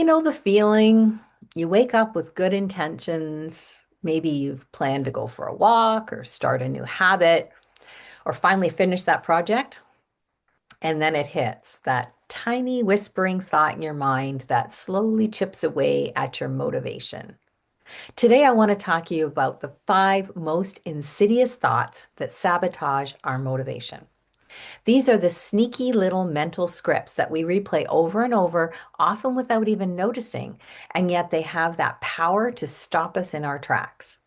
The feeling. You wake up with good intentions. Maybe you've planned to go for a walk or start a new habit or finally finish that project. And then it hits that tiny whispering thought in your mind that slowly chips away at your motivation. Today, I want to talk to you about the five most insidious thoughts that sabotage our motivation. These are the sneaky little mental scripts that we replay over and over, often without even noticing, and yet they have that power to stop us in our tracks.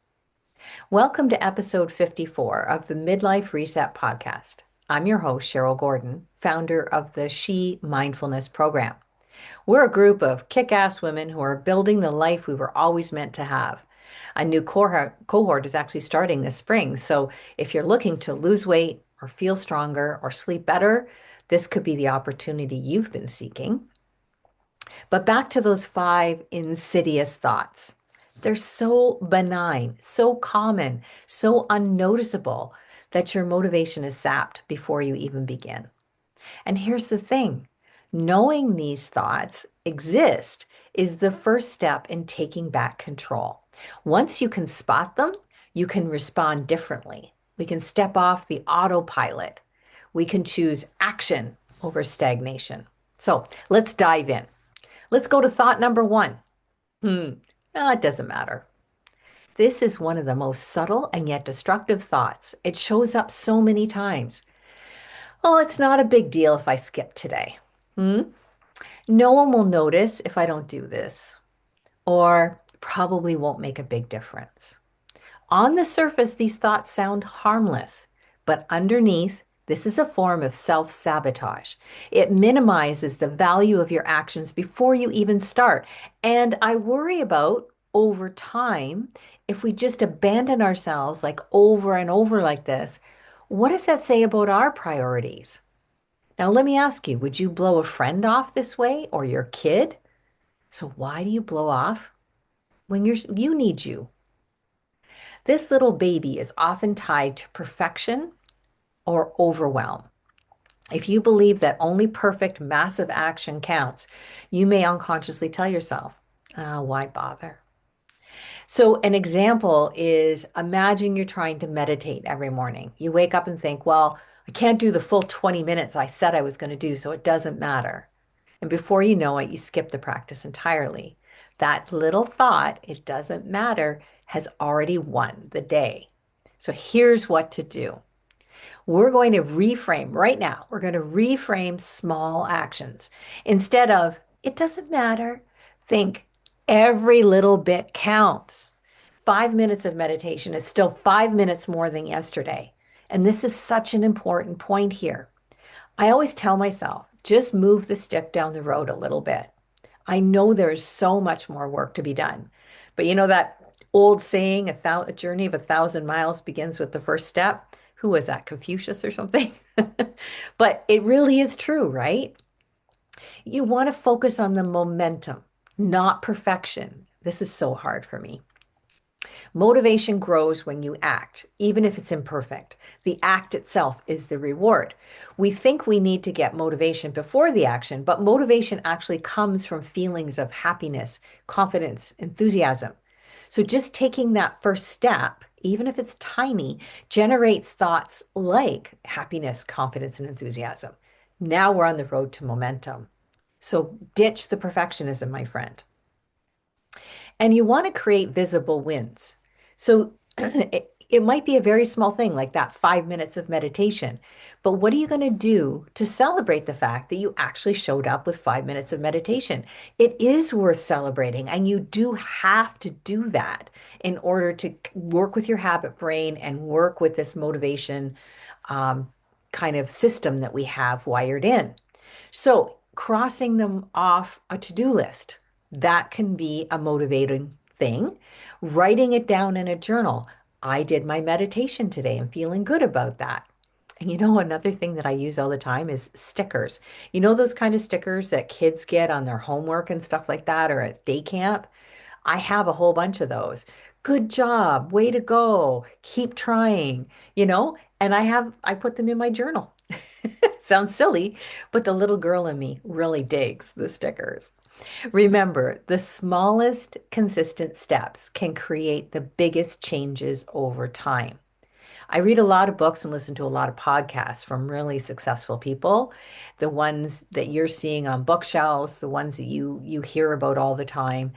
Welcome to episode 54 of the Midlife Reset Podcast. I'm your host, Cheryl Gordon, founder of the She Mindfulness Program. We're a group of kick ass women who are building the life we were always meant to have. A new cohort is actually starting this spring. So if you're looking to lose weight or feel stronger or sleep better, this could be the opportunity you've been seeking. But back to those five insidious thoughts. They're so benign, so common, so unnoticeable that your motivation is sapped before you even begin. And here's the thing. Knowing these thoughts exist is the first step in taking back control. Once you can spot them, you can respond differently. We can step off the autopilot. We can choose action over stagnation. So let's dive in. Let's go to thought number one. It doesn't matter. This is one of the most subtle and yet destructive thoughts. It shows up so many times. Oh, it's not a big deal if I skip today. Hmm? No one will notice if I don't do this, or probably won't make a big difference. On the surface, these thoughts sound harmless, but underneath, this is a form of self-sabotage. It minimizes the value of your actions before you even start. And I worry about over time, if we just abandon ourselves like over and over like this, what does that say about our priorities? Now, let me ask you, would you blow a friend off this way or your kid? So why do you blow off when you need you? This little baby is often tied to perfection or overwhelm. If you believe that only perfect, massive action counts, you may unconsciously tell yourself, why bother? So, an example is imagine you're trying to meditate every morning. You wake up and think, well, I can't do the full 20 minutes I said I was going to do, so it doesn't matter. And before you know it, you skip the practice entirely. That little thought, it doesn't matter, has already won the day. So, here's what to do. We're going to reframe right now. We're going to reframe small actions. Instead of, it doesn't matter, think every little bit counts. 5 minutes of meditation is still 5 minutes more than yesterday. And this is such an important point here. I always tell myself, just move the stick down the road a little bit. I know there's so much more work to be done. But you know that old saying, a journey of 1,000 miles begins with the first step? Who was that, Confucius or something? But it really is true, right? You want to focus on the momentum, not perfection. This is so hard for me. Motivation grows when you act, even if it's imperfect. The act itself is the reward. We think we need to get motivation before the action, but motivation actually comes from feelings of happiness, confidence, enthusiasm. So just taking that first step, even if it's tiny, generates thoughts like happiness, confidence, and enthusiasm. Now we're on the road to momentum. So ditch the perfectionism, my friend. And you want to create visible wins. So it might be a very small thing like that 5 minutes of meditation. But what are you going to do to celebrate the fact that you actually showed up with 5 minutes of meditation? It is worth celebrating. And you do have to do that in order to work with your habit brain and work with this motivation kind of system that we have wired in. So crossing them off a to-do list. That can be a motivating thing. Writing it down in a journal. I did my meditation today. I'm feeling good about that. And another thing that I use all the time is stickers. You know, those kind of stickers that kids get on their homework and stuff like that, or at day camp? I have a whole bunch of those. Good job. Way to go. Keep trying, and I put them in my journal. Sounds silly, but the little girl in me really digs the stickers. Remember, the smallest consistent steps can create the biggest changes over time. I read a lot of books and listen to a lot of podcasts from really successful people. The ones that you're seeing on bookshelves, the ones that you hear about all the time.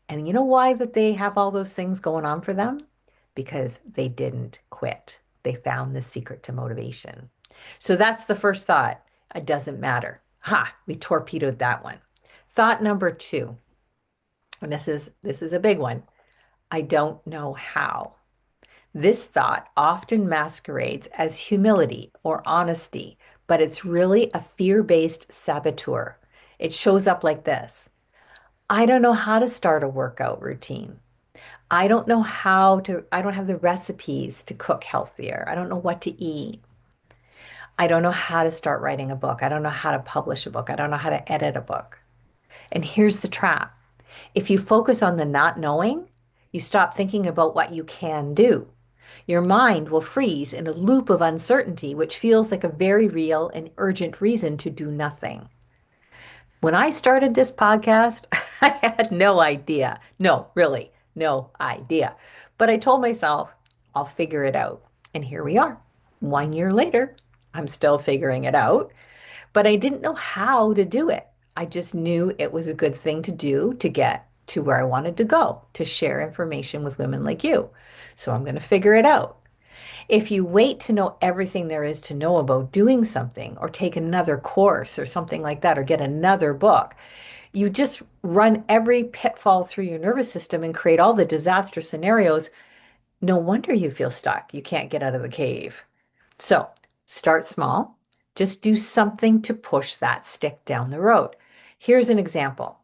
And you know why that they have all those things going on for them? Because they didn't quit. They found the secret to motivation. So that's the first thought. It doesn't matter. Ha, we torpedoed that one. Thought number two, and this is a big one. I don't know how. This thought often masquerades as humility or honesty, but it's really a fear-based saboteur. It shows up like this. I don't know how to start a workout routine. I don't have the recipes to cook healthier. I don't know what to eat. I don't know how to start writing a book. I don't know how to publish a book. I don't know how to edit a book. And here's the trap. If you focus on the not knowing, you stop thinking about what you can do. Your mind will freeze in a loop of uncertainty, which feels like a very real and urgent reason to do nothing. When I started this podcast, I had no idea. No, really, no idea. But I told myself, I'll figure it out. And here we are. 1 year later, I'm still figuring it out, but I didn't know how to do it. I just knew it was a good thing to do to get to where I wanted to go, to share information with women like you. So I'm going to figure it out. If you wait to know everything there is to know about doing something, or take another course or something like that, or get another book, you just run every pitfall through your nervous system and create all the disaster scenarios. No wonder you feel stuck. You can't get out of the cave. So start small. Just do something to push that stick down the road. Here's an example.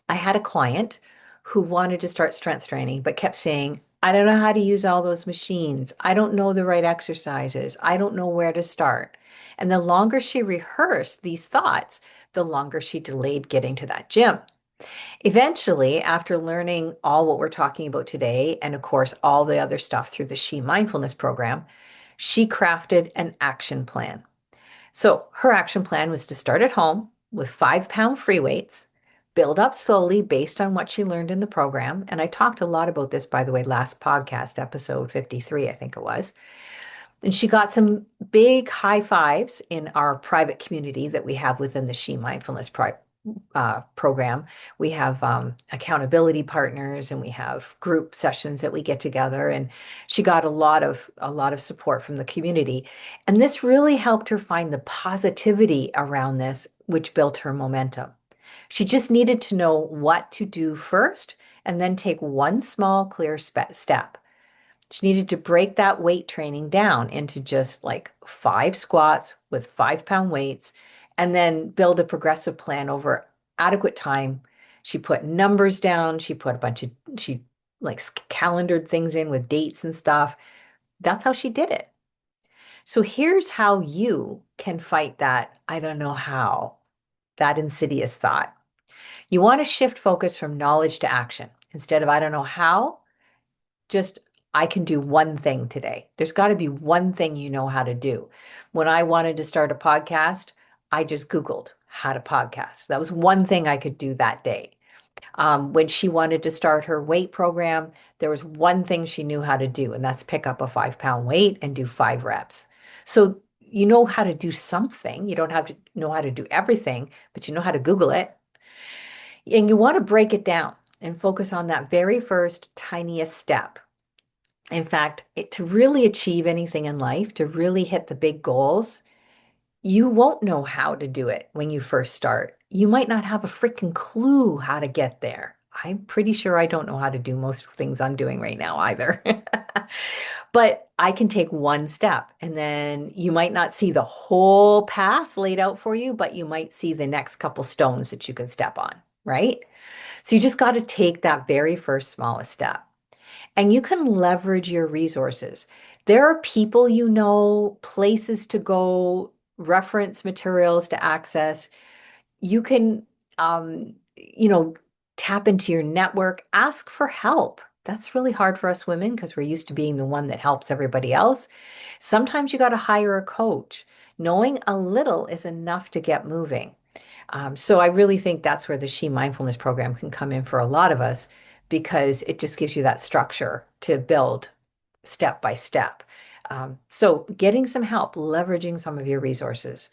I had a client who wanted to start strength training, but kept saying, I don't know how to use all those machines. I don't know the right exercises. I don't know where to start. And the longer she rehearsed these thoughts, the longer she delayed getting to that gym. Eventually, after learning all what we're talking about today, and of course, all the other stuff through the She Mindfulness program, she crafted an action plan. So her action plan was to start at home with 5 pound free weights, build up slowly based on what she learned in the program. And I talked a lot about this, by the way, last podcast, episode 53, I think it was. And she got some big high fives in our private community that we have within the She Mindfulness program. We have accountability partners, and we have group sessions that we get together. And she got a lot of support from the community. And this really helped her find the positivity around this, which built her momentum. She just needed to know what to do first, and then take one small, clear step. She needed to break that weight training down into just like 5 squats with 5 pound weights, and then build a progressive plan over adequate time. She put numbers down. She like calendared things in with dates and stuff. That's how she did it. So here's how you can fight that, I don't know how, that insidious thought. You want to shift focus from knowledge to action. Instead of I don't know how, just I can do one thing today. There's got to be one thing you know how to do. When I wanted to start a podcast, I just Googled how to podcast. That was one thing I could do that day. When she wanted to start her weight program, there was one thing she knew how to do, and that's pick up a 5 pound weight and do 5 reps. So you know how to do something. You don't have to know how to do everything, but you know how to Google it. And you want to break it down and focus on that very first tiniest step. In fact, to really achieve anything in life, to really hit the big goals, you won't know how to do it when you first start. You might not have a freaking clue how to get there. I'm pretty sure I don't know how to do most things I'm doing right now either. But I can take one step, and then you might not see the whole path laid out for you, but you might see the next couple stones that you can step on, right? So you just got to take that very first smallest step. And you can leverage your resources. There are people you know, places to go, reference materials to access. You can, tap into your network, ask for help. That's really hard for us women because we're used to being the one that helps everybody else. Sometimes you got to hire a coach. Knowing a little is enough to get moving. So I really think that's where the She Mindfulness program can come in for a lot of us because it just gives you that structure to build step by step. So getting some help, leveraging some of your resources.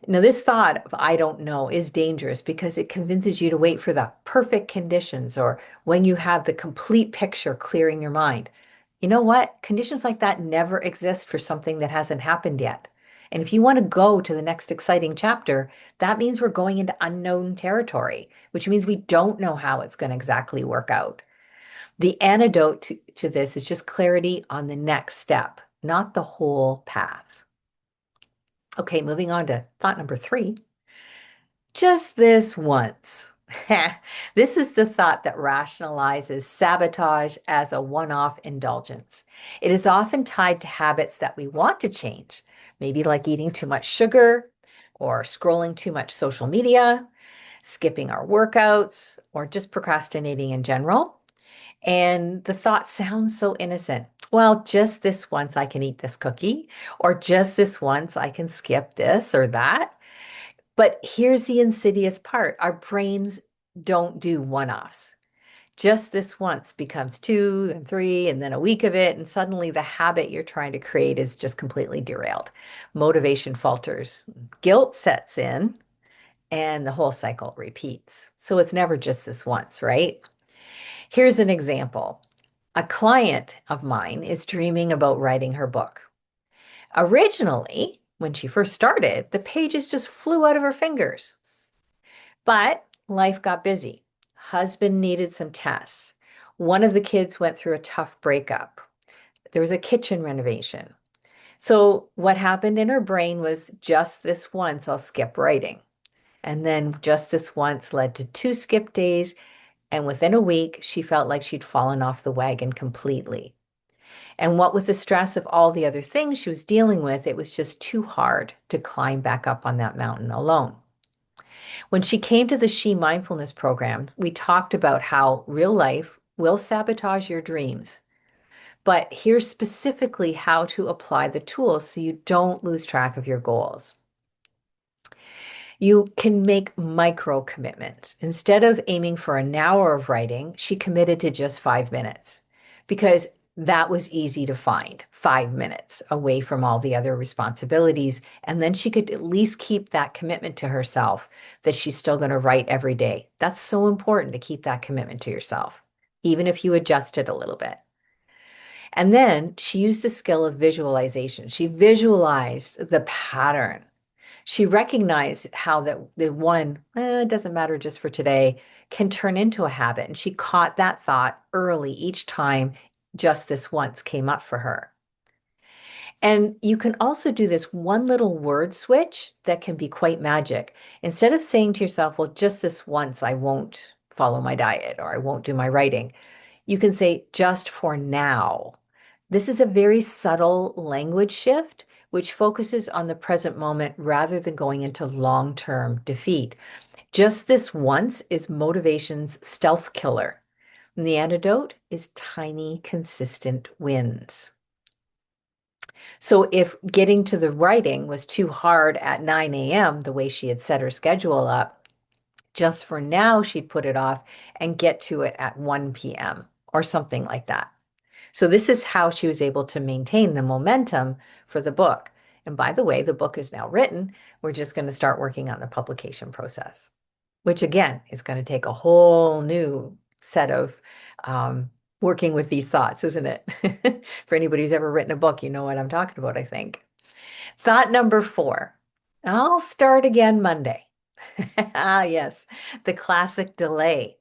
Now, this thought of I don't know is dangerous because it convinces you to wait for the perfect conditions or when you have the complete picture clearing your mind. You know what? Conditions like that never exist for something that hasn't happened yet. And if you want to go to the next exciting chapter, that means we're going into unknown territory, which means we don't know how it's going to exactly work out. The antidote to this is just clarity on the next step, not the whole path. Okay, moving on to thought number 3. Just this once. This is the thought that rationalizes sabotage as a one-off indulgence. It is often tied to habits that we want to change, maybe like eating too much sugar or scrolling too much social media, skipping our workouts, or just procrastinating in general. And the thought sounds so innocent. Well, just this once I can eat this cookie, or just this once I can skip this or that. But here's the insidious part. Our brains don't do one-offs. Just this once becomes 2 and 3 and then a week of it, and suddenly the habit you're trying to create is just completely derailed. Motivation falters, guilt sets in, and the whole cycle repeats. So it's never just this once, right? Here's an example. A client of mine is dreaming about writing her book. Originally, when she first started, the pages just flew out of her fingers. But life got busy. Husband needed some tests. One of the kids went through a tough breakup. There was a kitchen renovation. So what happened in her brain was just this once, I'll skip writing. And then just this once led to 2 skip days. And within a week, she felt like she'd fallen off the wagon completely. And what with the stress of all the other things she was dealing with, it was just too hard to climb back up on that mountain alone. When she came to the She Mindfulness program, we talked about how real life will sabotage your dreams. But here's specifically how to apply the tools so you don't lose track of your goals. You can make micro commitments. Instead of aiming for an hour of writing, she committed to just 5 minutes because that was easy to find, 5 minutes away from all the other responsibilities. And then she could at least keep that commitment to herself that she's still going to write every day. That's so important to keep that commitment to yourself, even if you adjust it a little bit. And then she used the skill of visualization. She visualized the pattern. She recognized how that the one, it doesn't matter just for today, can turn into a habit. And she caught that thought early each time just this once came up for her. And you can also do this one little word switch that can be quite magic. Instead of saying to yourself, well, just this once, I won't follow my diet or I won't do my writing, you can say, just for now. This is a very subtle language shift, which focuses on the present moment rather than going into long-term defeat. Just this once is motivation's stealth killer. And the antidote is tiny, consistent wins. So if getting to the writing was too hard at 9 a.m., the way she had set her schedule up, just for now, she'd put it off and get to it at 1 p.m. or something like that. So this is how she was able to maintain the momentum for the book. And by the way, the book is now written. We're just going to start working on the publication process, which again is going to take a whole new set of working with these thoughts, isn't it? For anybody who's ever written a book, you know what I'm talking about, I think. Thought number 4, I'll start again Monday. Ah, yes, the classic delay.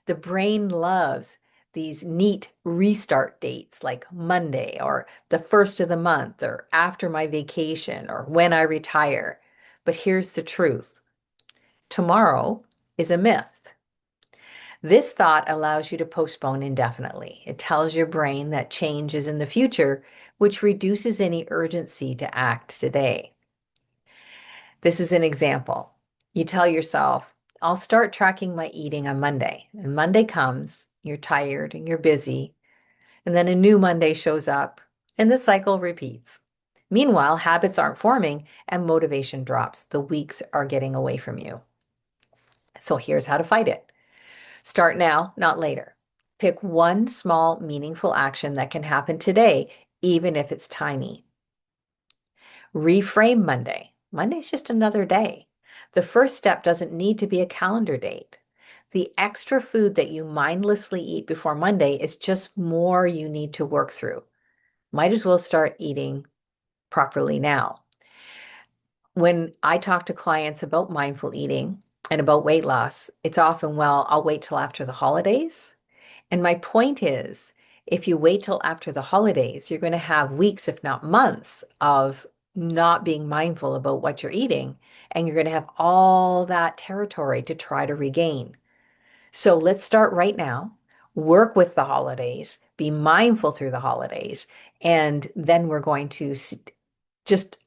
The brain loves these neat restart dates like Monday or the first of the month or after my vacation or when I retire. But here's the truth. Tomorrow is a myth. This thought allows you to postpone indefinitely. It tells your brain that change is in the future, which reduces any urgency to act today. This is an example. You tell yourself, I'll start tracking my eating on Monday. And Monday comes, you're tired and you're busy. And then a new Monday shows up and the cycle repeats. Meanwhile, habits aren't forming and motivation drops. The weeks are getting away from you. So here's how to fight it. Start now, not later. Pick one small, meaningful action that can happen today, even if it's tiny. Reframe Monday. Monday's just another day. The first step doesn't need to be a calendar date. The extra food that you mindlessly eat before Monday is just more you need to work through. Might as well start eating properly now. When I talk to clients about mindful eating and about weight loss, it's often, well, I'll wait till after the holidays. And my point is, if you wait till after the holidays, you're going to have weeks, if not months, of not being mindful about what you're eating. And you're going to have all that territory to try to regain. So let's start right now, work with the holidays, be mindful through the holidays, and then we're going to just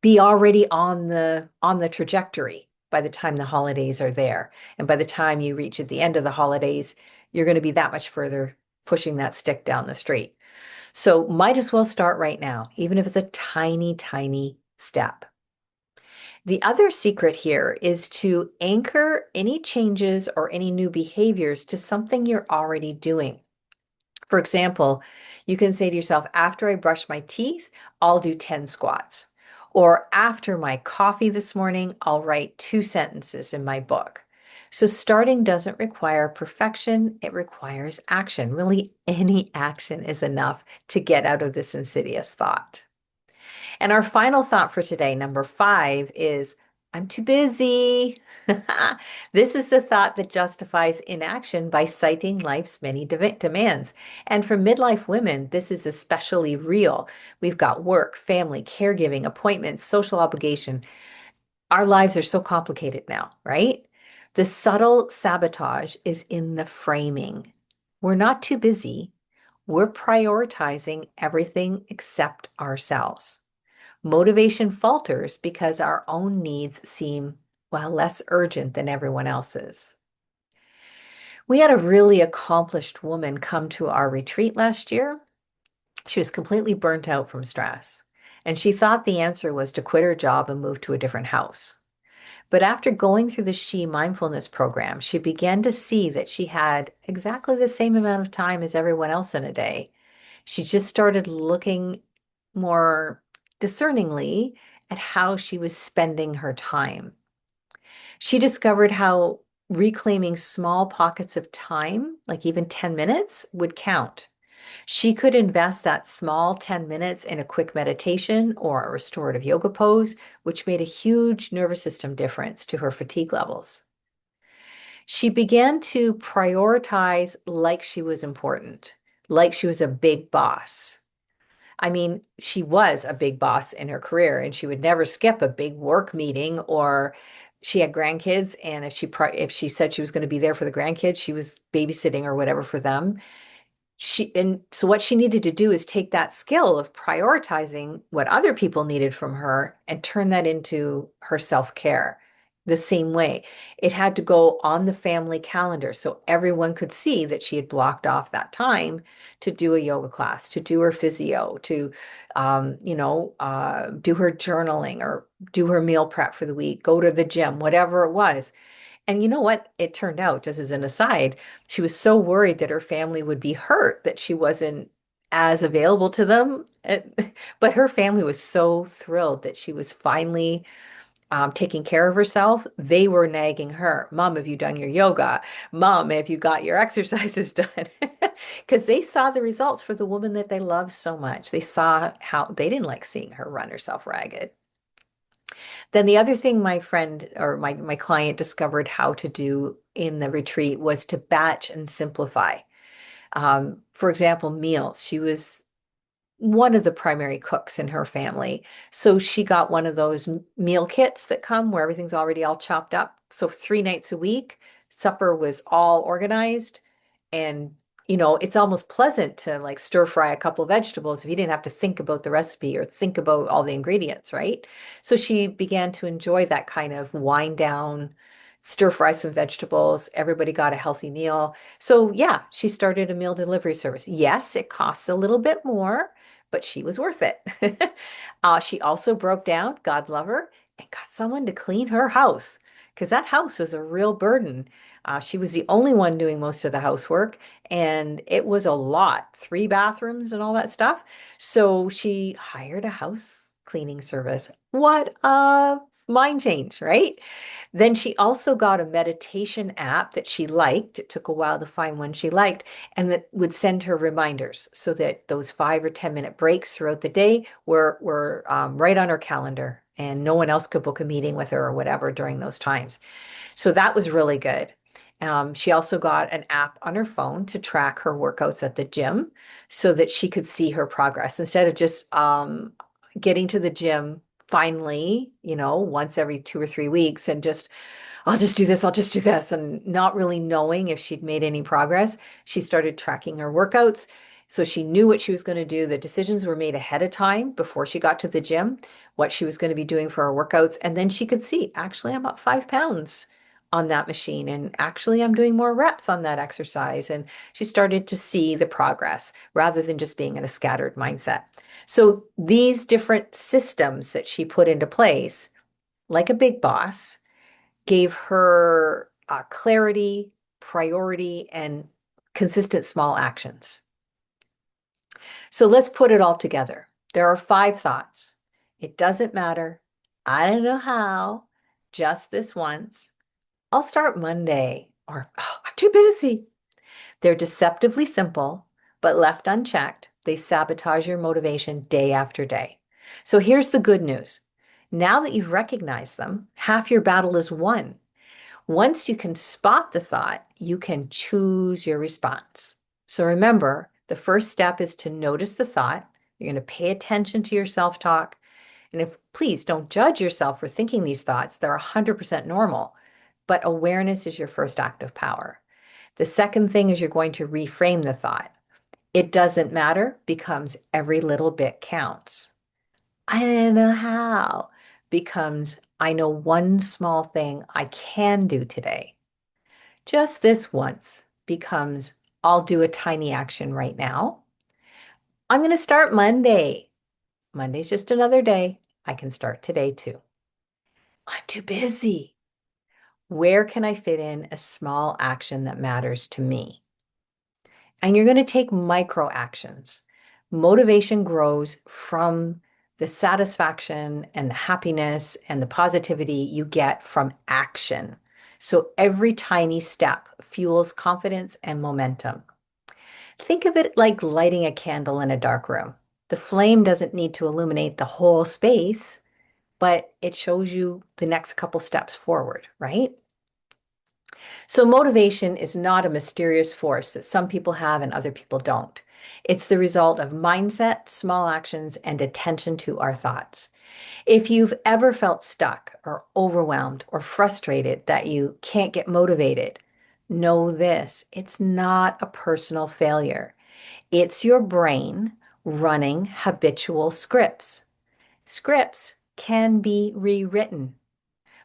be already on the trajectory by the time the holidays are there. And by the time you reach at the end of the holidays, you're going to be that much further pushing that stick down the street. So might as well start right now, even if it's a tiny, tiny step. The other secret here is to anchor any changes or any new behaviors to something you're already doing. For example, you can say to yourself, after I brush my teeth, I'll do 10 squats. Or after my coffee this morning, I'll write 2 sentences in my book. So starting doesn't require perfection, it requires action. Really, any action is enough to get out of this insidious thought. And our final thought for today, number 5, is I'm too busy. This is the thought that justifies inaction by citing life's many demands. And for midlife women, this is especially real. We've got work, family, caregiving, appointments, social obligation. Our lives are so complicated now, right? The subtle sabotage is in the framing. We're not too busy. We're prioritizing everything except ourselves. Motivation falters because our own needs seem, well, less urgent than everyone else's. We had a really accomplished woman come to our retreat last year. She was completely burnt out from stress, and she thought the answer was to quit her job and move to a different house. But after going through the She Mindfulness program, she began to see that she had exactly the same amount of time as everyone else in a day. She just started looking more discerningly at how she was spending her time. She discovered how reclaiming small pockets of time, like even 10 minutes, would count. She could invest that small 10 minutes in a quick meditation or a restorative yoga pose, which made a huge nervous system difference to her fatigue levels. She began to prioritize like she was important, like she was a big boss. I mean, she was a big boss in her career and she would never skip a big work meeting, or she had grandkids, and if she said she was going to be there for the grandkids, she was babysitting or whatever for them. So what she needed to do is take that skill of prioritizing what other people needed from her and turn that into her self-care the same way. It had to go on the family calendar so everyone could see that she had blocked off that time to do a yoga class, to do her physio, to do her journaling or do her meal prep for the week, go to the gym, whatever it was. And you know what? It turned out, just as an aside, she was so worried that her family would be hurt that she wasn't as available to them. But her family was so thrilled that she was finally taking care of herself. They were nagging her, Mom, have you done your yoga? Mom, have you got your exercises done? Because they saw the results for the woman that they loved so much. They saw how they didn't like seeing her run herself ragged. Then the other thing my friend or my client discovered how to do in the retreat was to batch and simplify. For example, meals. She was one of the primary cooks in her family. So she got one of those meal kits that come where everything's already all chopped up. So 3 nights a week, supper was all organized. And, it's almost pleasant to like stir fry a couple of vegetables if you didn't have to think about the recipe or think about all the ingredients, right? So she began to enjoy that kind of wind down, stir fry some vegetables. Everybody got a healthy meal. So yeah, she started a meal delivery service. Yes, it costs a little bit more, but she was worth it. She also broke down, God love her, and got someone to clean her house because that house was a real burden. She was the only one doing most of the housework, and it was a lot, 3 bathrooms and all that stuff. So she hired a house cleaning service. What a mind change, right? Then she also got a meditation app that she liked. It took a while to find one she liked, and that would send her reminders so that those 5 or 10 minute breaks throughout the day were right on her calendar, and no one else could book a meeting with her or whatever during those times. So that was really good. She also got an app on her phone to track her workouts at the gym so that she could see her progress instead of just getting to the gym finally, once every 2 or 3 weeks and just, I'll just do this, I'll just do this, and not really knowing if she'd made any progress. She started tracking her workouts. So she knew what she was going to do. The decisions were made ahead of time before she got to the gym, what she was going to be doing for her workouts. And then she could see, actually, I'm up 5 pounds on that machine. And actually, I'm doing more reps on that exercise. And she started to see the progress rather than just being in a scattered mindset. So these different systems that she put into place, like a big boss, gave her clarity, priority, and consistent small actions. So let's put it all together. There are 5 thoughts. It doesn't matter. I don't know how. Just this once. I'll start Monday. Or, oh, I'm too busy. They're deceptively simple, but left unchecked, they sabotage your motivation day after day. So here's the good news. Now that you've recognized them, half your battle is won. Once you can spot the thought, you can choose your response. So remember, the first step is to notice the thought. You're going to pay attention to your self-talk. And if please don't judge yourself for thinking these thoughts, they're 100% normal. But awareness is your first act of power. The second thing is you're going to reframe the thought. It doesn't matter becomes every little bit counts. I don't know how becomes I know one small thing I can do today. Just this once becomes I'll do a tiny action right now. I'm going to start Monday. Monday's just another day. I can start today too. I'm too busy. Where can I fit in a small action that matters to me? And you're going to take micro actions. Motivation grows from the satisfaction and the happiness and the positivity you get from action. So every tiny step fuels confidence and momentum. Think of it like lighting a candle in a dark room. The flame doesn't need to illuminate the whole space, but it shows you the next couple steps forward, right? So motivation is not a mysterious force that some people have and other people don't. It's the result of mindset, small actions, and attention to our thoughts. If you've ever felt stuck or overwhelmed or frustrated that you can't get motivated, know this, it's not a personal failure. It's your brain running habitual scripts. Scripts can be rewritten.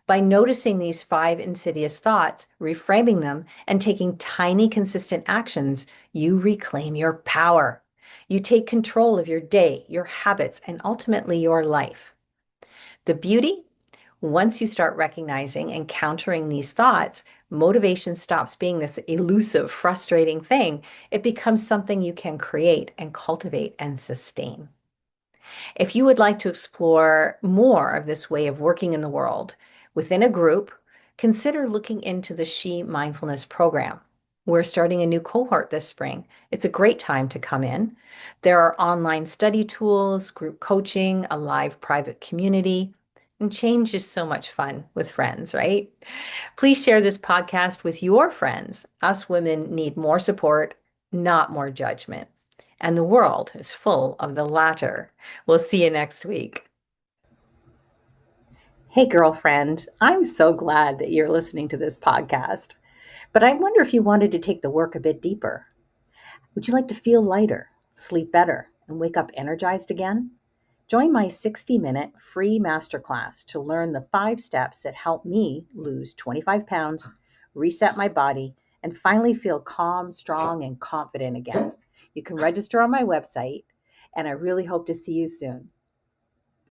By noticing these 5 insidious thoughts, reframing them, and taking tiny, consistent actions, you reclaim your power. You take control of your day, your habits, and ultimately your life. The beauty? Once you start recognizing and countering these thoughts, motivation stops being this elusive, frustrating thing. It becomes something you can create and cultivate and sustain. If you would like to explore more of this way of working in the world within a group, consider looking into the She Mindfulness program. We're starting a new cohort this spring. It's a great time to come in. There are online study tools, group coaching, a live private community, and change is so much fun with friends, right? Please share this podcast with your friends. Us women need more support, not more judgment. And the world is full of the latter. We'll see you next week. Hey, girlfriend, I'm so glad that you're listening to this podcast. But I wonder if you wanted to take the work a bit deeper. Would you like to feel lighter, sleep better, and wake up energized again? Join my 60-minute free masterclass to learn the 5 steps that help me lose 25 pounds, reset my body, and finally feel calm, strong, and confident again. You can register on my website, and I really hope to see you soon.